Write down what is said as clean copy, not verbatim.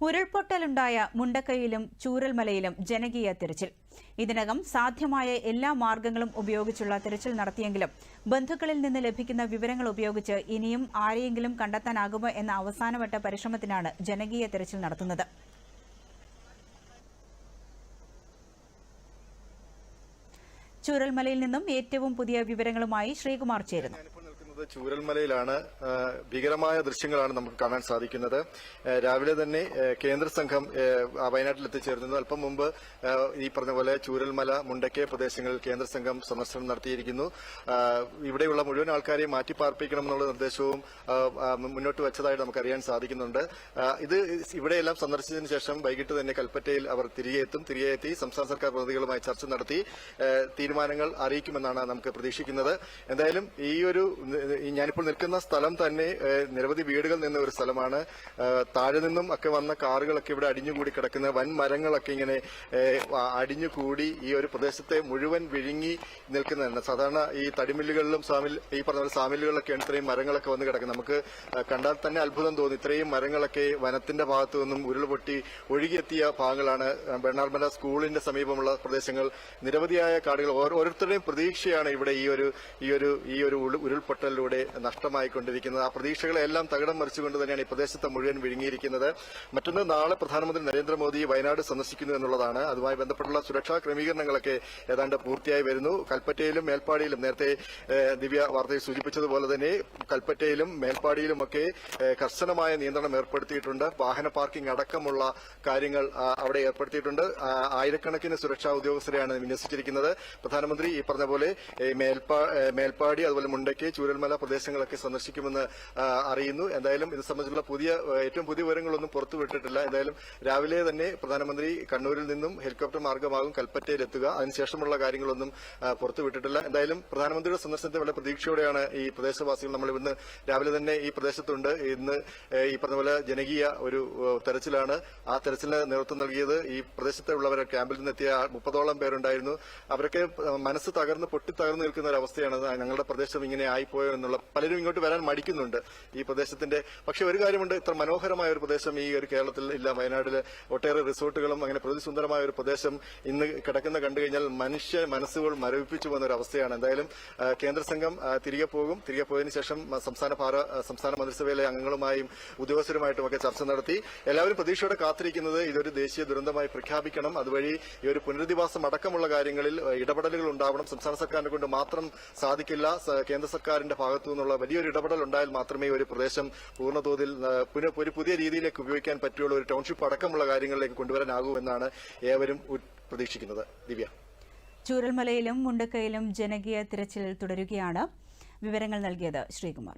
ഉരുൾപൊട്ടലുണ്ടായ മുണ്ടക്കയിലും ചൂരൽമലയിലും ജനകീയ തിരച്ചിൽ. ഇതിനകം സാധ്യമായ എല്ലാ മാർഗങ്ങളും ഉപയോഗിച്ചുള്ള തിരച്ചിൽ നടത്തിയെങ്കിലും ബന്ധുക്കളിൽ നിന്ന് ലഭിക്കുന്ന വിവരങ്ങൾ ഉപയോഗിച്ച് ഇനിയും ആരെയെങ്കിലും കണ്ടെത്താനാകുമോ എന്ന അവസാനവട്ട പരിശ്രമത്തിനാണ് ജനകീയ തിരച്ചിൽ നടത്തുന്നത്. ചൂരൽമലയിൽ നിന്നും ഏറ്റവും പുതിയ വിവരങ്ങളുമായി ശ്രീകുമാർ ചേരുന്നു. ചൂരൽമലയിലാണ്. ഭീകരമായ ദൃശ്യങ്ങളാണ് നമുക്ക് കാണാൻ സാധിക്കുന്നത്. രാവിലെ തന്നെ കേന്ദ്ര സംഘം വയനാട്ടിൽ എത്തിച്ചേർന്നു. അല്പം മുമ്പ് ഈ പറഞ്ഞ പോലെ ചൂരൽമല, മുണ്ടക്കൈ പ്രദേശങ്ങളിൽ കേന്ദ്ര സംഘം സന്ദർശനം നടത്തിയിരിക്കുന്നു. ഇവിടെയുള്ള മുഴുവൻ ആൾക്കാരെയും മാറ്റിപ്പാർപ്പിക്കണമെന്നുള്ള നിർദ്ദേശവും മുന്നോട്ട് വെച്ചതായിട്ട് നമുക്കറിയാൻ സാധിക്കുന്നുണ്ട്. ഇത് ഇവിടെയെല്ലാം സന്ദർശിച്ചതിന് ശേഷം വൈകിട്ട് തന്നെ കൽപ്പറ്റയിൽ അവർ തിരികെ എത്തി സംസ്ഥാന സർക്കാർ പ്രതിനിധികളുമായി ചർച്ച നടത്തി തീരുമാനങ്ങൾ അറിയിക്കുമെന്നാണ് നമുക്ക് പ്രതീക്ഷിക്കുന്നത്. എന്തായാലും ഞാനിപ്പോൾ നിൽക്കുന്ന സ്ഥലം തന്നെ നിരവധി വീടുകൾ നിന്ന ഒരു സ്ഥലമാണ്. താഴെ നിന്നും ഒക്കെ വന്ന കാറുകളൊക്കെ ഇവിടെ അടിഞ്ഞുകൂടി കിടക്കുന്ന വൻ മരങ്ങളൊക്കെ ഇങ്ങനെ അടിഞ്ഞുകൂടി ഈ ഒരു പ്രദേശത്തെ മുഴുവൻ വിഴുങ്ങി നിൽക്കുന്നതാണ്. സാധാരണ ഈ തടിമില്ലുകളിലും ഈ പറഞ്ഞ പോലെ സാമില്ലുകളിലൊക്കെയാണ് ഇത്രയും മരങ്ങളൊക്കെ വന്ന് കിടക്കുന്നത്. നമുക്ക് കണ്ടാൽ തന്നെ അത്ഭുതം തോന്നും. ഇത്രയും മരങ്ങളൊക്കെ വനത്തിന്റെ ഭാഗത്തു നിന്നും ഉരുൾപൊട്ടി ഒഴുകിയെത്തിയ ഭാഗങ്ങളാണ്. വെണ്ണാർമല സ്കൂളിന്റെ സമീപമുള്ള പ്രദേശങ്ങൾ, നിരവധിയായ കാടുകൾ. ഓരോരുത്തരുടെയും പ്രതീക്ഷയാണ് ഇവിടെ ഈ ഒരു ഉരുൾപൊട്ടലിലൂടെ നഷ്ടമായിക്കൊണ്ടിരിക്കുന്നത്. ആ പ്രതീക്ഷകളെല്ലാം തകിടം മറിച്ചുകൊണ്ട് തന്നെയാണ് ഈ പ്രദേശത്തെ മുഴുവൻ വിഴുങ്ങിയിരിക്കുന്നത്. മറ്റൊന്ന്, നാളെ പ്രധാനമന്ത്രി നരേന്ദ്രമോദി വയനാട് സന്ദർശിക്കുന്നു എന്നുള്ളതാണ്. അതുമായി ബന്ധപ്പെട്ടുള്ള സുരക്ഷാ ക്രമീകരണങ്ങളൊക്കെ ഏതാണ്ട് പൂർത്തിയായി വരുന്നു. കൽപ്പറ്റയിലും മേൽപ്പാടിയിലും നേരത്തെ ദിവ്യ വാർത്തയിൽ സൂചിപ്പിച്ചതുപോലെ തന്നെ കൽപ്പറ്റയിലും മേൽപ്പാടിയിലുമൊക്കെ കർശനമായ നിയന്ത്രണം ഏർപ്പെടുത്തിയിട്ടുണ്ട്. വാഹന പാർക്കിംഗ് അടക്കമുള്ള കാര്യങ്ങൾ അവിടെ ഏർപ്പെടുത്തിയിട്ടുണ്ട്. ആയിരക്കണക്കിന് സുരക്ഷാ ഉദ്യോഗസ്ഥരെയാണ് വിന്യസിച്ചിരിക്കുന്നത്. പ്രധാനമന്ത്രി ഈ പറഞ്ഞ പോലെ മേൽപ്പാടി, അതുപോലെ മുണ്ടക്കൈ, ചൂരൽമല പ്രദേശങ്ങളൊക്കെ സന്ദർശിക്കുമെന്ന് അറിയുന്നു. എന്തായാലും ഇത് സംബന്ധിച്ചുള്ള ഏറ്റവും പുതിയ വിവരങ്ങളൊന്നും പുറത്തുവിട്ടിട്ടില്ല. എന്തായാലും രാവിലെ തന്നെ പ്രധാനമന്ത്രി കണ്ണൂരിൽ നിന്നും ഹെലികോപ്റ്റർ മാർഗമാകും കൽപ്പറ്റയിലെത്തുക. അതിനുശേഷമുള്ള കാര്യങ്ങളൊന്നും പുറത്തുവിട്ടിട്ടില്ല. എന്തായാലും പ്രധാനമന്ത്രിയുടെ സന്ദർശനത്തെ വളരെ പ്രതീക്ഷയോടെയാണ് ഈ പ്രദേശവാസികൾ. നമ്മൾ ഇന്ന് രാവിലെ തന്നെ ഈ പ്രദേശത്തുണ്ട്. ഇന്ന് ഈ പറഞ്ഞ പോലെ ജനകീയ ഒരു തെരച്ചിലാണ്. ആ തെരച്ചിലിന് നേതൃത്വം നൽകിയത് ഈ പ്രദേശത്തെ ഉള്ളവരെ ക്യാമ്പിൽ നിന്നെത്തിയ 30ഓളം പേരുണ്ടായിരുന്നു. അവരൊക്കെ മനസ്സ് പൊട്ടിത്തകർന്നു നിൽക്കുന്ന ഒരു അവസ്ഥയാണ്. ഞങ്ങളുടെ പ്രദേശം ഇങ്ങനെ ആയിപ്പോയോ എന്നുള്ള പലരും ഇങ്ങോട്ട് വരാൻ മടിക്കുന്നുണ്ട് ഈ പ്രദേശത്തിന്റെ. പക്ഷെ ഒരു കാര്യമുണ്ട്, ഇത്ര മനോഹരമായ ഒരു പ്രദേശം ഈ ഒരു കേരളത്തിൽ ഇല്ല. വയനാട്ടില് ഒട്ടേറെ റിസോർട്ടുകളും അങ്ങനെ പ്രതിസുന്ദരമായ ഒരു പ്രദേശം ഇന്ന് കിടക്കുന്ന കണ്ടു കഴിഞ്ഞാൽ മനുഷ്യ മനസ്സുകൾ മരവിപ്പിച്ചു പോകുന്ന ഒരു അവസ്ഥയാണ്. എന്തായാലും കേന്ദ്ര സംഘം തിരികെ പോകും. തിരികെ പോയതിനു ശേഷം സംസ്ഥാന മന്ത്രിസഭയിലെ അംഗങ്ങളുമായും ഉദ്യോഗസ്ഥരുമായിട്ടും ഒക്കെ ചർച്ച നടത്തി എല്ലാവരും പ്രതീക്ഷയോടെ കാത്തിരിക്കുന്നത് ഇതൊരു ദേശീയ ദുരന്തമായി പ്രഖ്യാപിക്കണം. അതുവഴി ഈ ഒരു പുനരധിവാസം അടക്കമുള്ള കാര്യങ്ങളിൽ ഇടപെടലുകൾ ഉണ്ടാവണം. സംസ്ഥാന സർക്കാരിനെ കൊണ്ട് മാത്രം സാധിക്കില്ല. കേന്ദ്ര സർക്കാരിന്റെ ഭാഗത്തു നിന്നുള്ള വലിയൊരു ഇടപെടൽ ഉണ്ടായാൽ മാത്രമേ ഒരു പ്രദേശം പൂർണ്ണതോതിൽ ഒരു പുതിയ രീതിയിലേക്ക് ഉപയോഗിക്കാൻ പറ്റുള്ള ഒരു ടൌൺഷിപ്പ് അടക്കമുള്ള കാര്യങ്ങളിലേക്ക് കൊണ്ടുവരാനാകൂ എന്നാണ് ഏവരും പ്രതീക്ഷിക്കുന്നത്. ദിവ്യ. ചൂരൽമലയിലും മുണ്ടക്കയിലും ജനകീയ തിരച്ചിൽ തുടരുകയാണ്. വിവരങ്ങൾ നൽകിയത് ശ്രീകുമാർ.